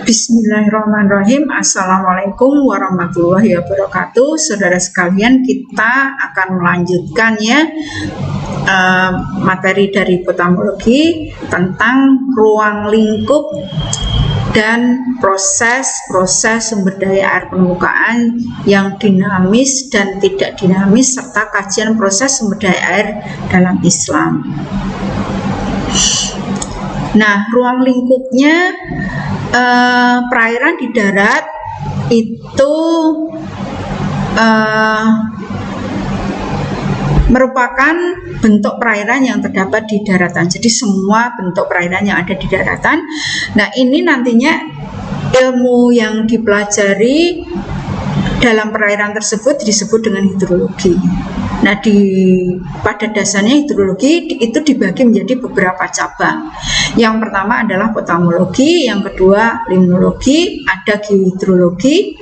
Bismillahirrahmanirrahim. Assalamualaikum warahmatullahi wabarakatuh. Saudara sekalian, kita akan melanjutkan materi dari potamologi tentang ruang lingkup dan proses sumber daya air permukaan yang dinamis dan tidak dinamis, serta kajian proses sumber daya air dalam Islam. Nah, ruang lingkupnya perairan di darat itu merupakan bentuk perairan yang terdapat di daratan. Jadi semua bentuk perairan yang ada di daratan. Nah, ini nantinya ilmu yang dipelajari dalam perairan tersebut disebut dengan hidrologi. Nah, pada dasarnya hidrologi itu dibagi menjadi beberapa cabang. Yang pertama adalah potamologi, yang kedua limnologi, ada geohidrologi,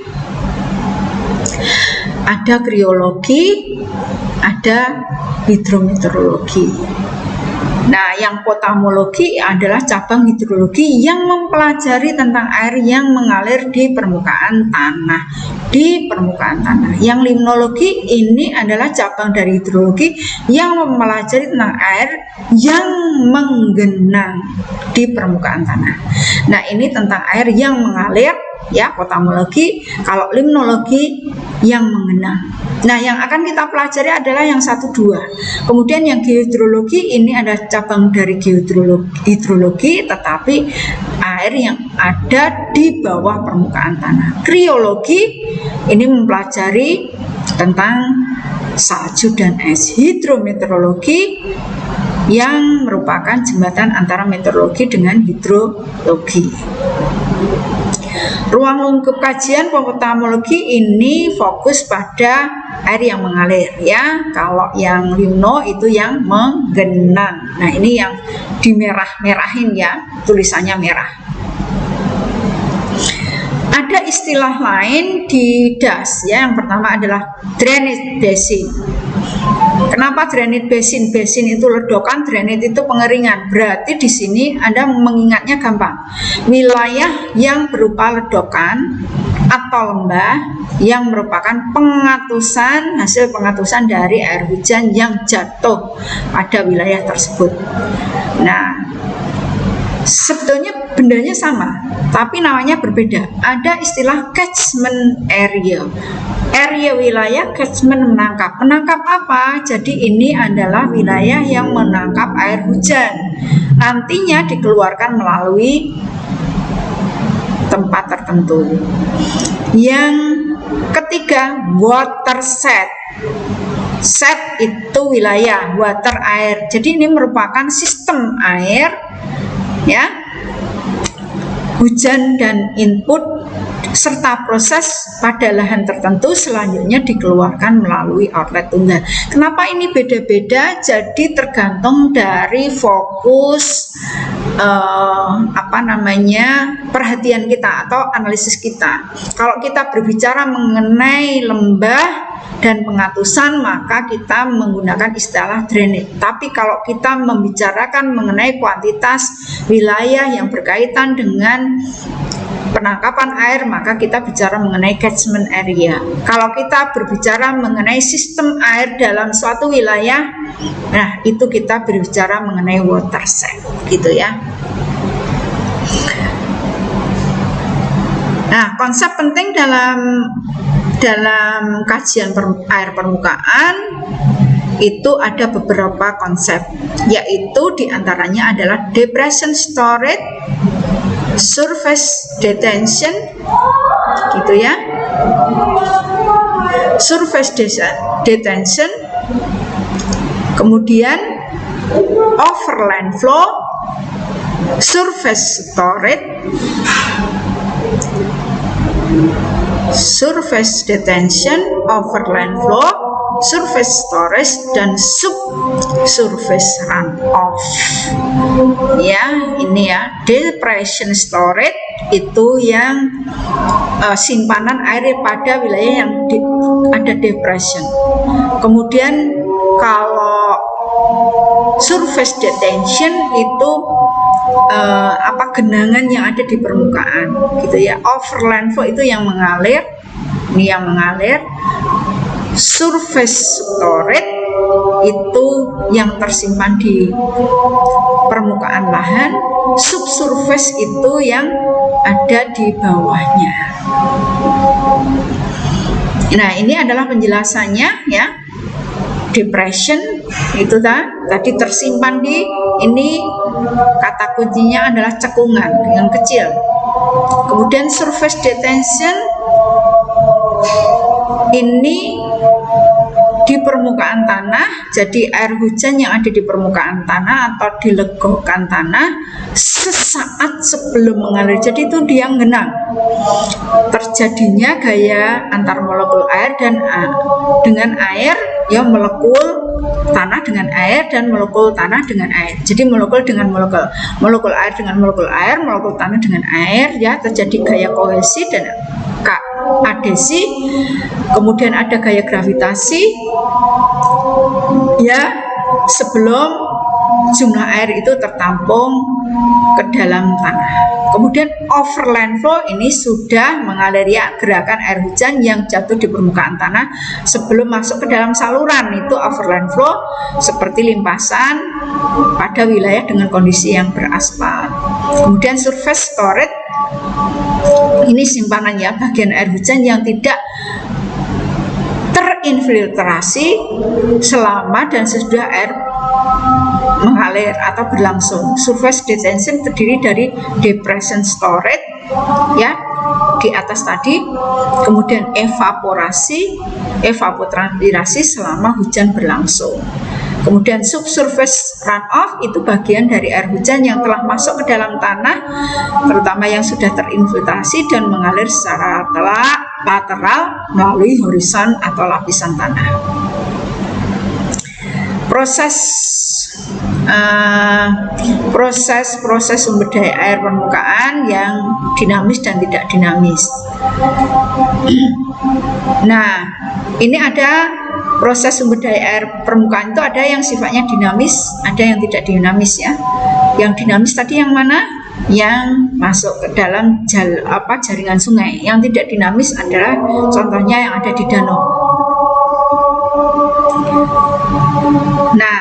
ada kriologi, ada hidrometeorologi. Nah, yang potamologi adalah cabang hidrologi yang mempelajari tentang air yang mengalir di permukaan tanah. Yang limnologi ini adalah cabang dari hidrologi yang mempelajari tentang air yang menggenang di permukaan tanah. Nah, ini tentang air yang mengalir, ya, potamologi. Kalau limnologi yang mengenang. Nah, yang akan kita pelajari adalah yang 1-2. Kemudian yang geohidrologi ini adalah cabang dari hidrologi, tetapi air yang ada di bawah permukaan tanah. Kriologi ini mempelajari tentang salju dan es. Hidrometeorologi yang merupakan jembatan antara meteorologi dengan hidrologi. Ruang lingkup kajian potamologi ini fokus pada air yang mengalir, ya. Kalau yang limno itu yang menggenang. Nah, ini yang dimerah-merahin, ya, tulisannya merah. Ada istilah lain di DAS, ya. Yang pertama adalah drainage basin. Kenapa drainage basin? Basin itu ledokan, drainage itu pengeringan. Berarti di sini Anda mengingatnya gampang. Wilayah yang berupa ledokan atau lembah yang merupakan hasil pengatusan dari air hujan yang jatuh pada wilayah tersebut. Nah, sebetulnya bendanya sama, tapi namanya berbeda. Ada istilah catchment area. Area wilayah, catchment menangkap. Menangkap apa? Jadi ini adalah wilayah yang menangkap air hujan. Nantinya dikeluarkan melalui tempat tertentu. Yang ketiga, water set. Set itu wilayah, water air. Jadi ini merupakan sistem air, ya, hujan dan input serta proses pada lahan tertentu selanjutnya dikeluarkan melalui outlet tunggal. Kenapa ini beda-beda? Jadi tergantung dari fokus perhatian kita atau analisis kita. Kalau kita berbicara mengenai lembah dan pengatusan, maka kita menggunakan istilah drainage. Tapi kalau kita membicarakan mengenai kuantitas wilayah yang berkaitan dengan penangkapan air, maka kita bicara mengenai catchment area. Kalau kita berbicara mengenai sistem air dalam suatu wilayah, nah itu kita berbicara mengenai water set, gitu ya. Nah, konsep penting dalam kajian air permukaan itu ada beberapa konsep, yaitu diantaranya adalah depression storage, surface detention, gitu ya. Surface detention, kemudian overland flow, surface storage, surface detention, overland flow, surface storage, dan subsurface runoff. Ya, ini ya, depression storage itu yang simpanan air pada wilayah yang ada depression. Kemudian kalau surface detention itu genangan yang ada di permukaan gitu ya. Overland flow itu yang mengalir, ini yang mengalir. Surface storage itu yang tersimpan di permukaan lahan, subsurface itu yang ada di bawahnya. Nah, ini adalah penjelasannya ya. Depression itu tadi tersimpan di ini, kata kuncinya adalah cekungan yang kecil. Kemudian surface detention ini di permukaan tanah, jadi air hujan yang ada di permukaan tanah atau dilegokan tanah sesaat sebelum mengalir. Jadi itu dia genang, terjadinya gaya antar molekul air dan dengan air, ya, molekul tanah dengan air dan molekul tanah dengan air. Jadi molekul dengan molekul air dengan molekul air, molekul tanah dengan air, ya, terjadi gaya kohesi dan adhesi. Kemudian ada gaya gravitasi, ya, sebelum jumlah air itu tertampung ke dalam tanah. Kemudian overland flow ini sudah mengalir, ya, gerakan air hujan yang jatuh di permukaan tanah sebelum masuk ke dalam saluran, itu overland flow, seperti limpasan pada wilayah dengan kondisi yang beraspal. Kemudian surface storage ini simpanan, ya, bagian air hujan yang tidak terinfiltrasi selama dan sesudah air mengalir atau berlangsung. Surface detention terdiri dari depression storage, ya, di atas tadi, kemudian evapotranspirasi selama hujan berlangsung. Kemudian subsurface runoff itu bagian dari air hujan yang telah masuk ke dalam tanah, terutama yang sudah terinfiltrasi dan mengalir secara lateral melalui horizon atau lapisan tanah. Proses sumber daya air permukaan yang dinamis dan tidak dinamis. Nah, ini ada proses sumber daya air permukaan itu ada yang sifatnya dinamis, ada yang tidak dinamis, ya. Yang dinamis tadi yang mana? Yang masuk ke dalam jaringan sungai. Yang tidak dinamis adalah contohnya yang ada di danau. Nah,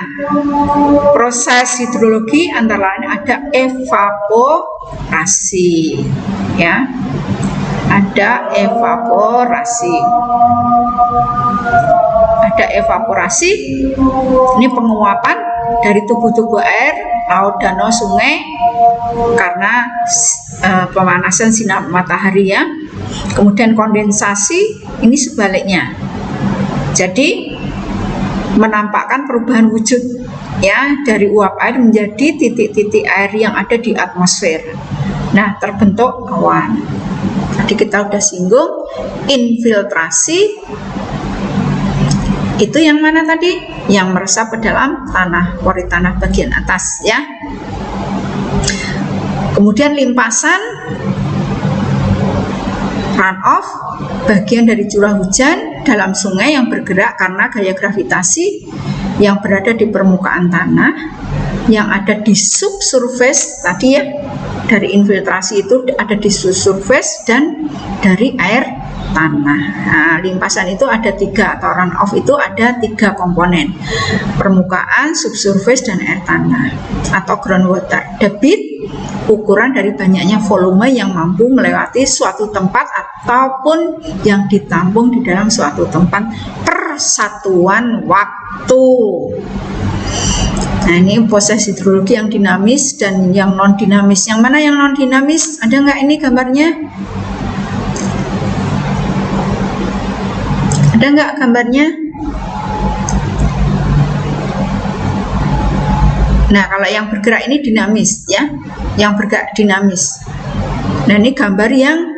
proses hidrologi antara lain ada evaporasi, ya. Ada evaporasi. Ini penguapan dari tubuh-tubuh air, laut, danau, sungai karena pemanasan sinar matahari, ya. Kemudian kondensasi ini sebaliknya. Jadi menampakkan perubahan wujud, ya, dari uap air menjadi titik-titik air yang ada di atmosfer. Nah, terbentuk awan. Tadi kita udah singgung. Infiltrasi itu yang mana tadi? Yang meresap ke dalam tanah, pori tanah bagian atas, ya. Kemudian limpasan runoff, bagian dari curah hujan dalam sungai yang bergerak karena gaya gravitasi yang berada di permukaan tanah, yang ada di subsurface tadi, ya. Dari infiltrasi itu ada di subsurface dan dari air tanah. Nah, limpasan itu ada 3, atau runoff itu ada 3 komponen: permukaan, subsurface, dan air tanah atau groundwater. Debit, ukuran dari banyaknya volume yang mampu melewati suatu tempat ataupun yang ditampung di dalam suatu tempat per satuan waktu. Nah, ini proses hidrologi yang dinamis dan yang non dinamis. Yang mana yang non dinamis? Ada nggak ini gambarnya? Ada nggak gambarnya? Nah, kalau yang bergerak ini dinamis, ya. Yang bergerak dinamis. Nah, ini gambar yang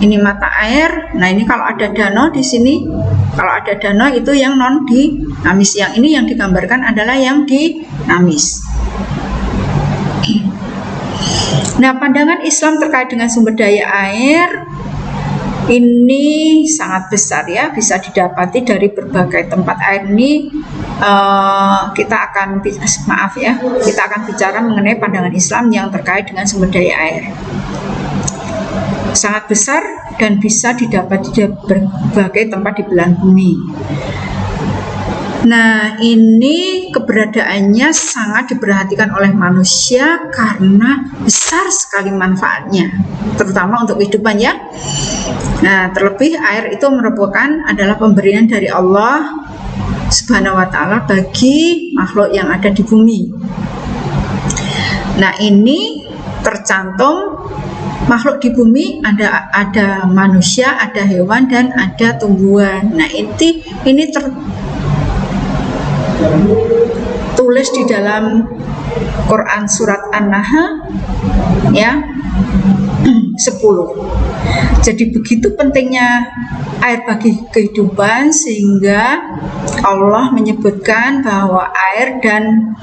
ini mata air. Nah, ini kalau ada danau di sini, kalau ada danau itu yang non dinamis. Yang ini yang digambarkan adalah yang dinamis. Nah, pandangan Islam terkait dengan sumber daya air ini sangat besar, ya, bisa didapati dari berbagai tempat. Air ini kita akan bicara mengenai pandangan Islam yang terkait dengan sumber daya air. Sangat besar dan bisa didapat di berbagai tempat di belahan bumi. Nah, ini keberadaannya sangat diperhatikan oleh manusia karena besar sekali manfaatnya, terutama untuk kehidupan ya. Nah, terlebih air itu adalah pemberian dari Allah Subhanahu wa Ta'ala bagi makhluk yang ada di bumi. Nah, ini tercantum makhluk di bumi, ada manusia, ada hewan, dan ada tumbuhan. Nah, ini tertulis di dalam Quran surat An-Nahl ya 10. Jadi begitu pentingnya air bagi kehidupan sehingga Allah menyebutkan bahwa air dan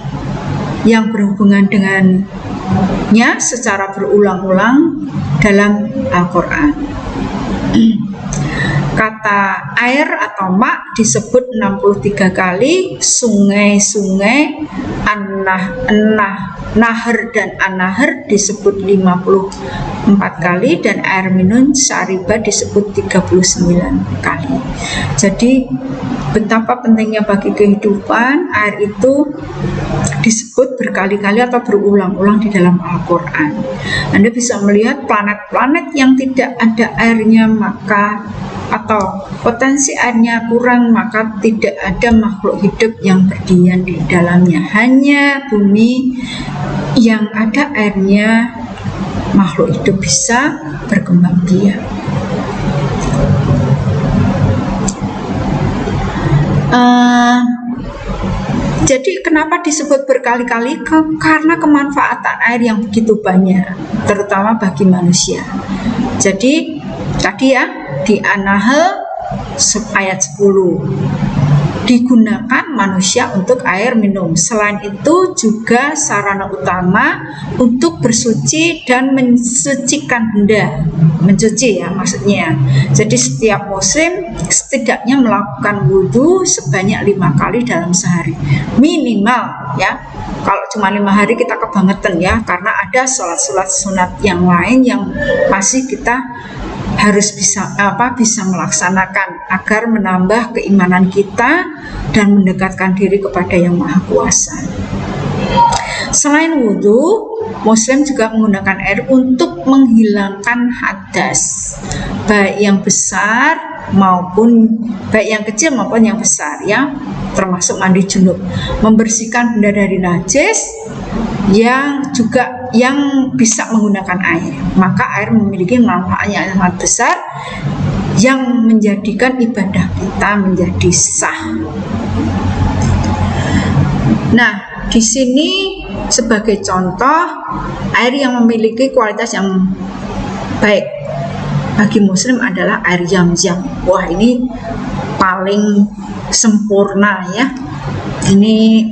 yang berhubungan dengannya secara berulang-ulang dalam Al-Quran. Kata air atau ma disebut 63 kali, sungai-sungai, nahar dan an-nahar disebut 54 kali, dan air minum syariba disebut 39 kali. Jadi betapa pentingnya bagi kehidupan air itu disebut berkali-kali atau berulang-ulang di dalam Al-Quran. Anda bisa melihat planet-planet yang tidak ada airnya atau potensi airnya kurang, maka tidak ada makhluk hidup yang berdiam di dalamnya. Hanya bumi yang ada airnya, makhluk hidup bisa berkembang biak. Jadi kenapa disebut berkali-kali? Karena kemanfaatan air yang begitu banyak, terutama bagi manusia. Jadi tadi ya di An-Nahl ayat 10 digunakan manusia untuk air minum. Selain itu juga sarana utama untuk bersuci dan mensucikan benda. Mencuci ya maksudnya. Jadi setiap muslim setidaknya melakukan wudhu sebanyak 5 kali dalam sehari. Minimal ya. Kalau cuma 5 hari kita kebangetan ya, karena ada sholat-sholat sunat yang lain yang masih kita harus bisa melaksanakan agar menambah keimanan kita dan mendekatkan diri kepada Yang Maha Kuasa. Selain wudhu, muslim juga menggunakan air untuk menghilangkan hadas, baik yang kecil maupun yang besar ya, termasuk mandi junub, membersihkan benda dari najis yang bisa menggunakan air. Maka air memiliki manfaat yang sangat besar yang menjadikan ibadah kita menjadi sah. Nah, di sini sebagai contoh air yang memiliki kualitas yang baik bagi muslim adalah air Zam-Zam. Wah, ini paling sempurna ya. Ini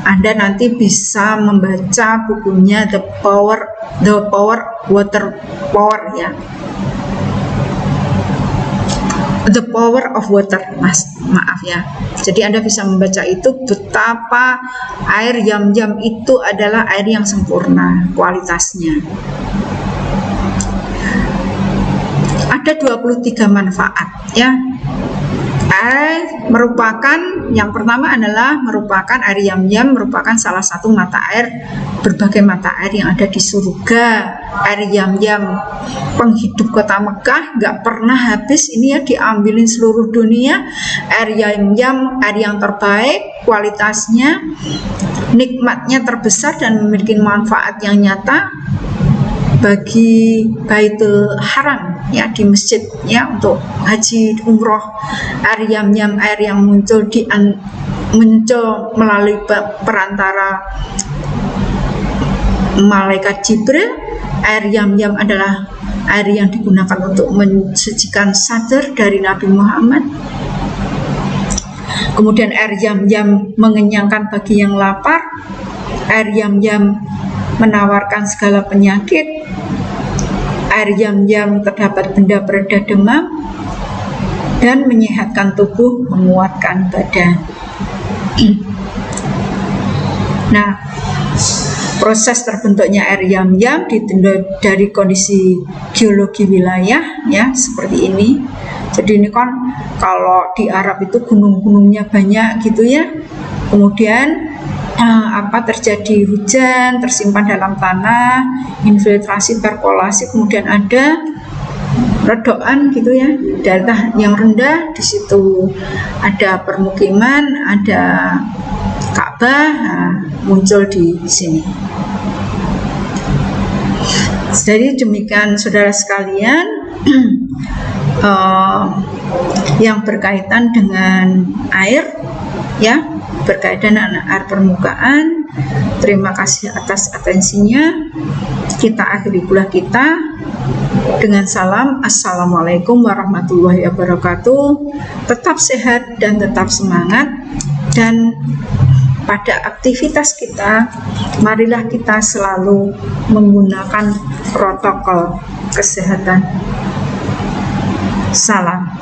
Anda nanti bisa membaca bukunya The Power Water Power ya. The Power of Water, maaf ya. Jadi Anda bisa membaca itu betapa air Zam-Zam itu adalah air yang sempurna kualitasnya. Ada 23 manfaat ya. Air yang pertama adalah merupakan air Zam-Zam merupakan salah satu berbagai mata air yang ada di surga. Air Zam-Zam penghidup kota Mekah nggak pernah habis, ini ya diambilin seluruh dunia. Air Zam-Zam air yang terbaik kualitasnya, nikmatnya terbesar dan memiliki manfaat yang nyata bagi Baitul Haram ya, di masjid ya, untuk haji umroh. Air Zam-Zam air yang muncul melalui perantara malaikat Jibril. Air Zam-Zam adalah air yang digunakan untuk mensucikan sadar dari Nabi Muhammad. Kemudian air Zam-Zam mengenyangkan bagi yang lapar. Air Zam-Zam menawarkan segala penyakit. Air Zam-Zam terdapat benda pereda demam dan menyehatkan tubuh, menguatkan badan. Nah, proses terbentuknya air yam-yam ditunda dari kondisi geologi wilayah ya seperti ini. Jadi ini kan kalau di Arab itu gunung-gunungnya banyak gitu ya. Kemudian terjadi hujan, tersimpan dalam tanah, infiltrasi, perkolasi, kemudian ada redokan gitu ya. Daerah yang rendah di situ ada permukiman, ada Ka'bah, muncul di sini. Jadi demikian saudara sekalian yang berkaitan dengan air ya, berkaitan dengan air permukaan. Terima kasih atas atensinya. Kita akhiri kuliah kita dengan salam. Assalamualaikum warahmatullahi wabarakatuh. Tetap sehat dan tetap semangat, dan pada aktivitas kita marilah kita selalu menggunakan protokol kesehatan. Salam.